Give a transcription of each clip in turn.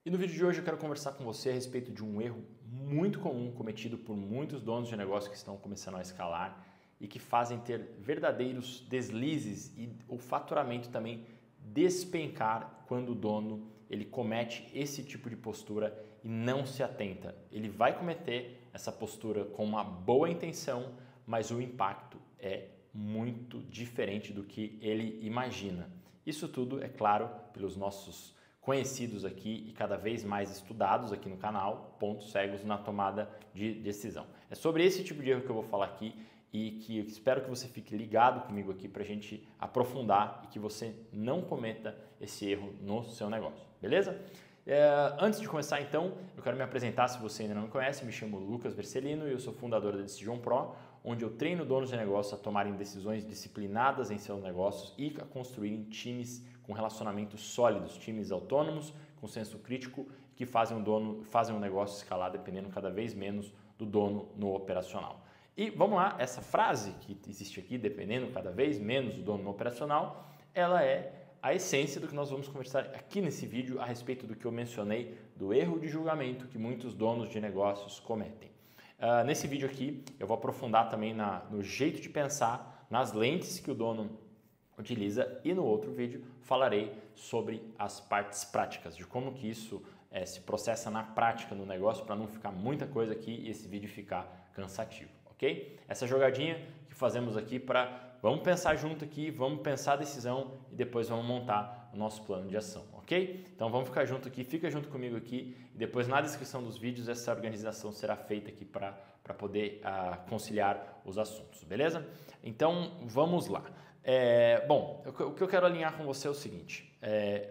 E no vídeo de hoje eu quero conversar com você a respeito de um erro muito comum cometido por muitos donos de negócio que estão começando a escalar e que fazem ter verdadeiros deslizes e o faturamento também despencar quando o dono ele comete esse tipo de postura e não se atenta. Ele vai cometer essa postura com uma boa intenção, mas o impacto é muito diferente do que ele imagina. Isso tudo, é claro, pelos nossos conhecidos aqui e cada vez mais estudados aqui no canal, pontos cegos na tomada de decisão. É sobre esse tipo de erro que eu vou falar aqui e que eu espero que você fique ligado comigo aqui para a gente aprofundar e que você não cometa esse erro no seu negócio, beleza? Antes de começar então, eu quero me apresentar se você ainda não me conhece, me chamo Lucas Vercelino e eu sou fundador da Decision Pro, onde eu treino donos de negócio a tomarem decisões disciplinadas em seus negócios e a construírem times com relacionamentos sólidos, times autônomos, com senso crítico, que fazem um negócio escalar dependendo cada vez menos do dono no operacional. E vamos lá, essa frase que existe aqui, dependendo cada vez menos do dono no operacional, ela é a essência do que nós vamos conversar aqui nesse vídeo a respeito do que eu mencionei, do erro de julgamento que muitos donos de negócios cometem. Nesse vídeo aqui eu vou aprofundar também no jeito de pensar, nas lentes que o dono utiliza e no outro vídeo falarei sobre as partes práticas, de como que isso se processa na prática no negócio para não ficar muita coisa aqui e esse vídeo ficar cansativo, ok? Essa jogadinha que fazemos aqui vamos pensar junto aqui, vamos pensar a decisão e depois vamos montar o nosso plano de ação, ok? Então vamos ficar junto aqui, fica junto comigo aqui e depois na descrição dos vídeos essa organização será feita aqui para poder conciliar os assuntos, beleza? Então vamos lá. Bom, o que eu quero alinhar com você é o seguinte,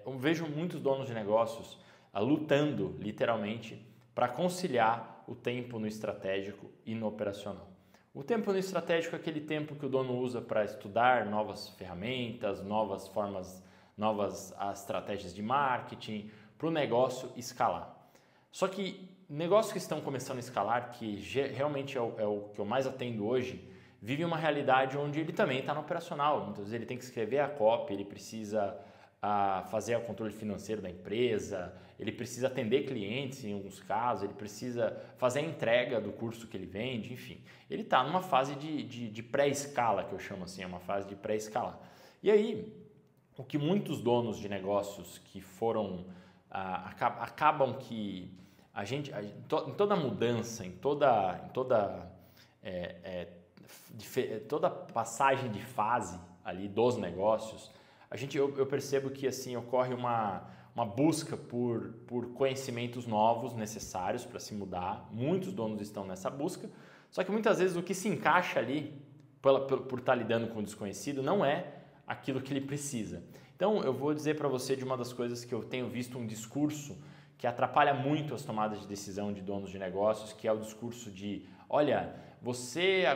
eu vejo muitos donos de negócios lutando literalmente para conciliar o tempo no estratégico e no operacional. O tempo no estratégico é aquele tempo que o dono usa para estudar novas ferramentas, novas formas, novas estratégias de marketing, para o negócio escalar. Só que negócios que estão começando a escalar, que realmente é o que eu mais atendo hoje, vive uma realidade onde ele também está no operacional. Muitas vezes ele tem que escrever a copy, ele precisa fazer o controle financeiro da empresa, ele precisa atender clientes em alguns casos, ele precisa fazer a entrega do curso que ele vende, enfim. Ele está numa fase de pré-escala, que eu chamo assim, é uma fase de pré-escalar. E aí, o que muitos donos de negócios que foram, acabam que em toda mudança, em toda passagem de fase ali dos negócios, eu percebo que assim ocorre uma busca por conhecimentos novos necessários para se mudar. Muitos donos estão nessa busca, só que muitas vezes o que se encaixa ali por estar lidando com o desconhecido não é aquilo que ele precisa. Então eu vou dizer para você de uma das coisas que eu tenho visto um discurso que atrapalha muito as tomadas de decisão de donos de negócios, que é o discurso de, olha, você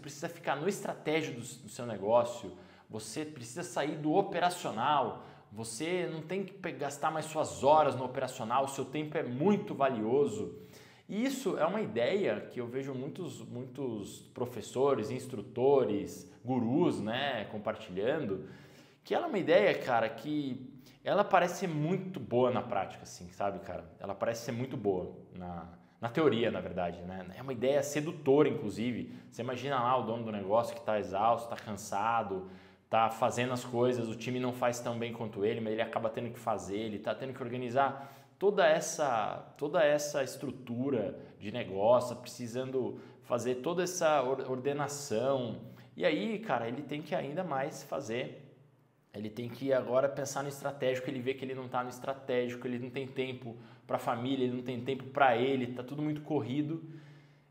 precisa ficar no estratégia do seu negócio, você precisa sair do operacional, você não tem que gastar mais suas horas no operacional, o seu tempo é muito valioso. E isso é uma ideia que eu vejo muitos professores, instrutores, gurus, né, compartilhando, que ela é uma ideia, cara, que ela parece ser muito boa na prática, assim, sabe, cara? Ela parece ser muito boa na teoria, na verdade, né? É uma ideia sedutora, inclusive. Você imagina lá o dono do negócio que está exausto, está cansado, está fazendo as coisas, o time não faz tão bem quanto ele, mas ele acaba tendo que fazer, ele está tendo que organizar toda essa estrutura de negócio, precisando fazer toda essa ordenação. E aí, cara, ele tem que ainda mais fazer, ele tem que agora pensar no estratégico, ele vê que ele não está no estratégico, ele não tem tempo para a família, ele não tem tempo para ele, está tudo muito corrido.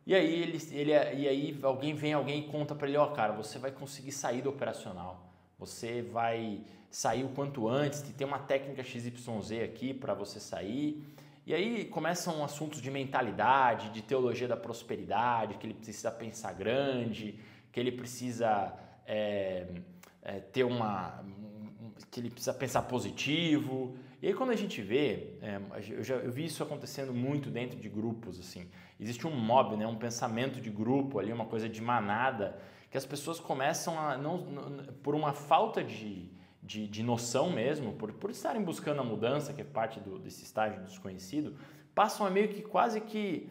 E aí, alguém conta para ele, ó, cara, você vai conseguir sair do operacional, você vai sair o quanto antes, tem uma técnica XYZ aqui para você sair. E aí começam assuntos de mentalidade, de teologia da prosperidade, que ele precisa pensar grande, que ele precisa que ele precisa pensar positivo. E aí quando a gente vê, eu vi isso acontecendo muito dentro de grupos, assim. Existe um mob, né, um pensamento de grupo ali, uma coisa de manada, que as pessoas começam por uma falta de de noção mesmo, por estarem buscando a mudança, que é parte desse estágio desconhecido, passam a meio que quase que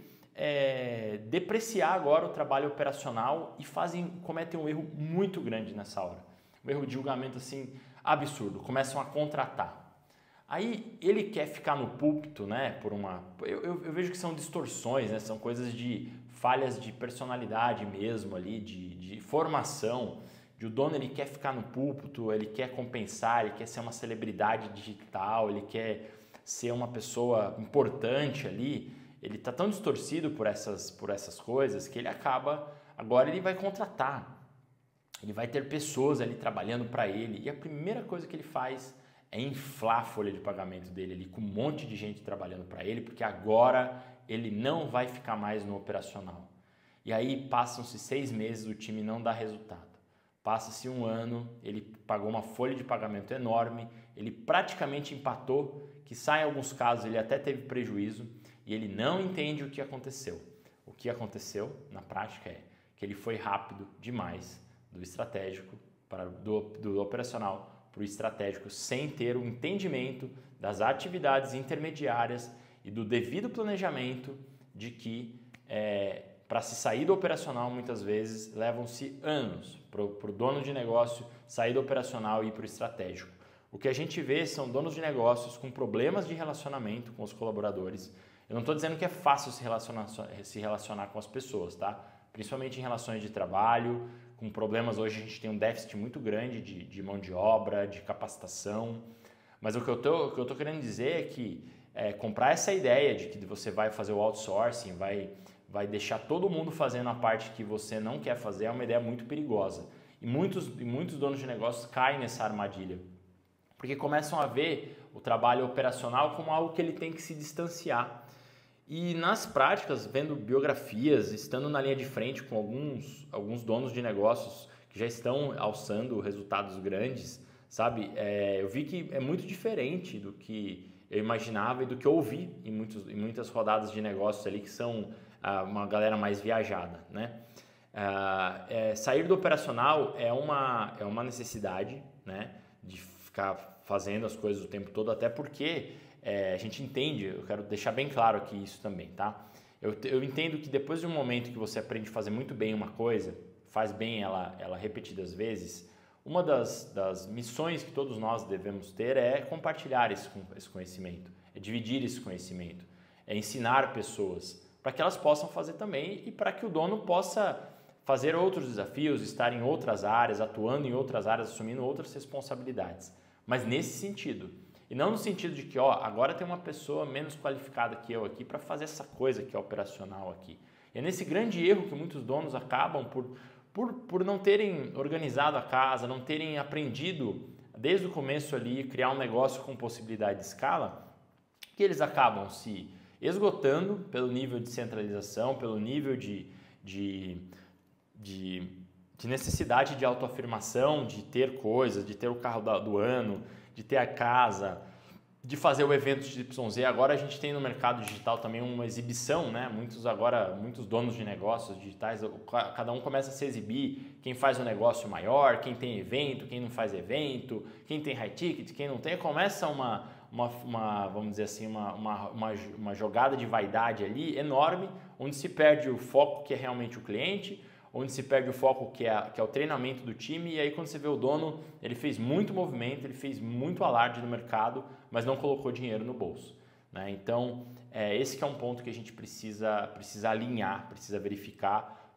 depreciar agora o trabalho operacional e cometem um erro muito grande nessa hora. Um erro de julgamento assim absurdo, começam a contratar. Aí ele quer ficar no púlpito, né, eu vejo que são distorções, né, são coisas de falhas de personalidade mesmo ali, de formação, de o dono ele quer ficar no púlpito, ele quer compensar, ele quer ser uma celebridade digital, ele quer ser uma pessoa importante ali, ele está tão distorcido por essas coisas que ele agora ele vai contratar, ele vai ter pessoas ali trabalhando para ele e a primeira coisa que ele faz é inflar a folha de pagamento dele ali com um monte de gente trabalhando para ele, porque agora ele não vai ficar mais no operacional. E aí passam-se 6 meses, o time não dá resultado. Passa-se 1 ano, ele pagou uma folha de pagamento enorme, ele praticamente empatou, que em alguns casos ele até teve prejuízo e ele não entende o que aconteceu. O que aconteceu na prática é que ele foi rápido demais do estratégico do operacional para o estratégico sem ter o entendimento das atividades intermediárias e do devido planejamento de que para se sair do operacional muitas vezes levam-se anos para o dono de negócio sair do operacional e ir para o estratégico. O que a gente vê são donos de negócios com problemas de relacionamento com os colaboradores. Eu não estou dizendo que é fácil se relacionar com as pessoas, tá? Principalmente em relações de trabalho, com problemas. Hoje a gente tem um déficit muito grande de mão de obra, de capacitação. Mas o que eu tô querendo dizer é que comprar essa ideia de que você vai fazer o outsourcing, vai deixar todo mundo fazendo a parte que você não quer fazer é uma ideia muito perigosa. E muitos donos de negócios caem nessa armadilha, porque começam a ver o trabalho operacional como algo que ele tem que se distanciar. E nas práticas, vendo biografias, estando na linha de frente com alguns donos de negócios que já estão alçando resultados grandes, sabe? Eu vi que é muito diferente do que eu imaginava e do que eu ouvi em muitas rodadas de negócios ali que são uma galera mais viajada, né? Sair do operacional é uma necessidade, né? De ficar fazendo as coisas o tempo todo, até porque a gente entende, eu quero deixar bem claro aqui isso também, tá? Eu entendo que depois de um momento que você aprende a fazer muito bem uma coisa, faz bem ela repetidas vezes, uma das missões que todos nós devemos ter é compartilhar esse conhecimento, é dividir esse conhecimento, é ensinar pessoas para que elas possam fazer também e para que o dono possa fazer outros desafios, estar em outras áreas, atuando em outras áreas, assumindo outras responsabilidades. Mas nesse sentido, e não no sentido de que agora tem uma pessoa menos qualificada que eu aqui para fazer essa coisa que é operacional aqui. E é nesse grande erro que muitos donos acabam por não terem organizado a casa, não terem aprendido desde o começo ali criar um negócio com possibilidade de escala, que eles acabam se esgotando pelo nível de centralização, pelo nível de necessidade de autoafirmação, de ter coisas, de ter o carro do ano, de ter a casa, de fazer o evento de YZ. Agora a gente tem no mercado digital também uma exibição, né? Muitos donos de negócios digitais, cada um começa a se exibir, quem faz um negócio maior, quem tem evento, quem não faz evento, quem tem high ticket, quem não tem, começa vamos dizer assim, uma jogada de vaidade ali enorme, onde se perde o foco que é realmente o cliente, onde se perde o foco que é o treinamento do time, e aí quando você vê o dono, ele fez muito movimento, ele fez muito alarde no mercado, mas não colocou dinheiro no bolso, né? Então, esse que é um ponto que a gente precisa alinhar, precisa verificar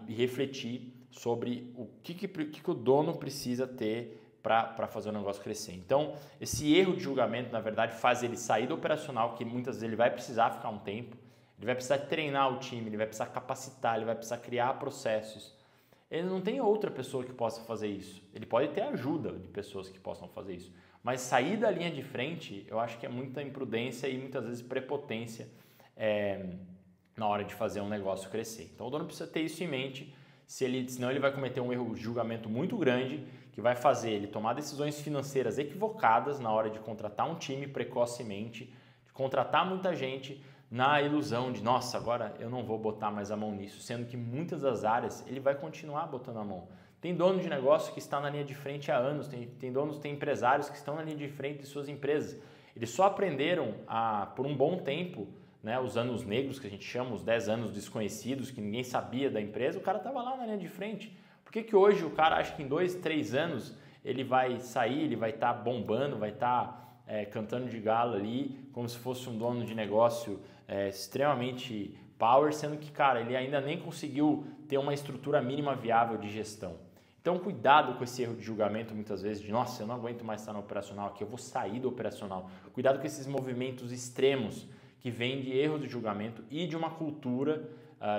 e refletir sobre o que o dono precisa ter para fazer o negócio crescer. Então, esse erro de julgamento, na verdade, faz ele sair do operacional, que muitas vezes ele vai precisar ficar um tempo, ele vai precisar treinar o time, ele vai precisar capacitar, ele vai precisar criar processos. Ele não tem outra pessoa que possa fazer isso. Ele pode ter ajuda de pessoas que possam fazer isso. Mas sair da linha de frente, eu acho que é muita imprudência e muitas vezes prepotência na hora de fazer um negócio crescer. Então o dono precisa ter isso em mente, senão ele vai cometer um erro de julgamento muito grande que vai fazer ele tomar decisões financeiras equivocadas na hora de contratar um time precocemente, de contratar muita gente na ilusão de, nossa, agora eu não vou botar mais a mão nisso, sendo que muitas das áreas ele vai continuar botando a mão. Tem dono de negócio que está na linha de frente há anos, tem empresários que estão na linha de frente de suas empresas. Eles só aprenderam por um bom tempo, né, os anos negros que a gente chama, os 10 anos desconhecidos, que ninguém sabia da empresa, o cara estava lá na linha de frente. Por que hoje o cara acha que em 2, 3 anos ele vai sair, ele vai estar bombando, vai estar cantando de galo ali, como se fosse um dono de negócio extremamente power, sendo que, cara, ele ainda nem conseguiu ter uma estrutura mínima viável de gestão. Então, cuidado com esse erro de julgamento, muitas vezes, de nossa, eu não aguento mais estar no operacional aqui, eu vou sair do operacional. Cuidado com esses movimentos extremos que vêm de erros de julgamento e de uma cultura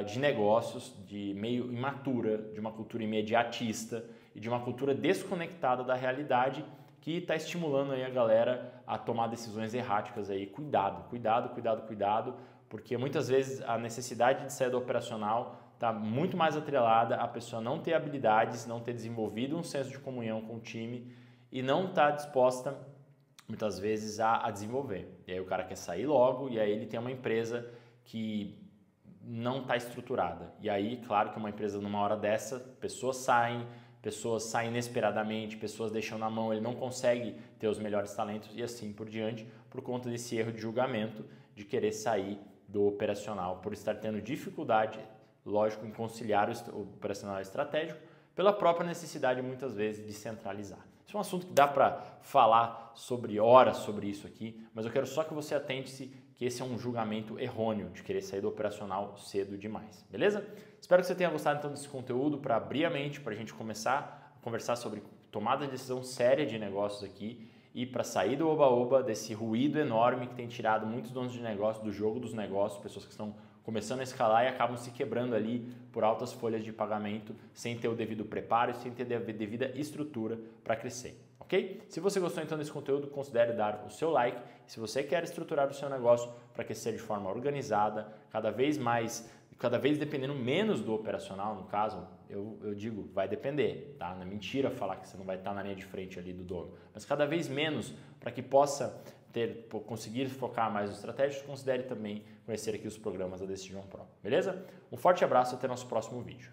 de negócios de meio imatura, de uma cultura imediatista e de uma cultura desconectada da realidade que está estimulando aí a galera a tomar decisões erráticas aí. Cuidado, cuidado, cuidado, cuidado, porque muitas vezes a necessidade de sair do operacional está muito mais atrelada a pessoa não ter habilidades, não ter desenvolvido um senso de comunhão com o time e não está disposta, muitas vezes, a desenvolver. E aí o cara quer sair logo e aí ele tem uma empresa que não está estruturada. E aí, claro que uma empresa numa hora dessa, pessoas saem inesperadamente, pessoas deixam na mão, ele não consegue ter os melhores talentos e assim por diante, por conta desse erro de julgamento, de querer sair do operacional, por estar tendo dificuldade, lógico, em conciliar o operacional estratégico, pela própria necessidade, muitas vezes, de centralizar. Isso é um assunto que dá para falar sobre horas sobre isso aqui, mas eu quero só que você atente-se que esse é um julgamento errôneo de querer sair do operacional cedo demais, beleza? Espero que você tenha gostado então desse conteúdo para abrir a mente, para a gente começar a conversar sobre tomada de decisão séria de negócios aqui e para sair do oba-oba, desse ruído enorme que tem tirado muitos donos de negócio do jogo dos negócios, pessoas que estão começando a escalar e acabam se quebrando ali por altas folhas de pagamento, sem ter o devido preparo e sem ter a devida estrutura para crescer, ok? Se você gostou então desse conteúdo, considere dar o seu like. Se você quer estruturar o seu negócio para crescer de forma organizada, cada vez dependendo menos do operacional, no caso, eu digo, vai depender, tá? Não é mentira falar que você não vai estar na linha de frente ali do dono, mas cada vez menos para que possa conseguir focar mais nos estratégicos, considere também conhecer aqui os programas da Decision Pro, beleza? Um forte abraço e até nosso próximo vídeo.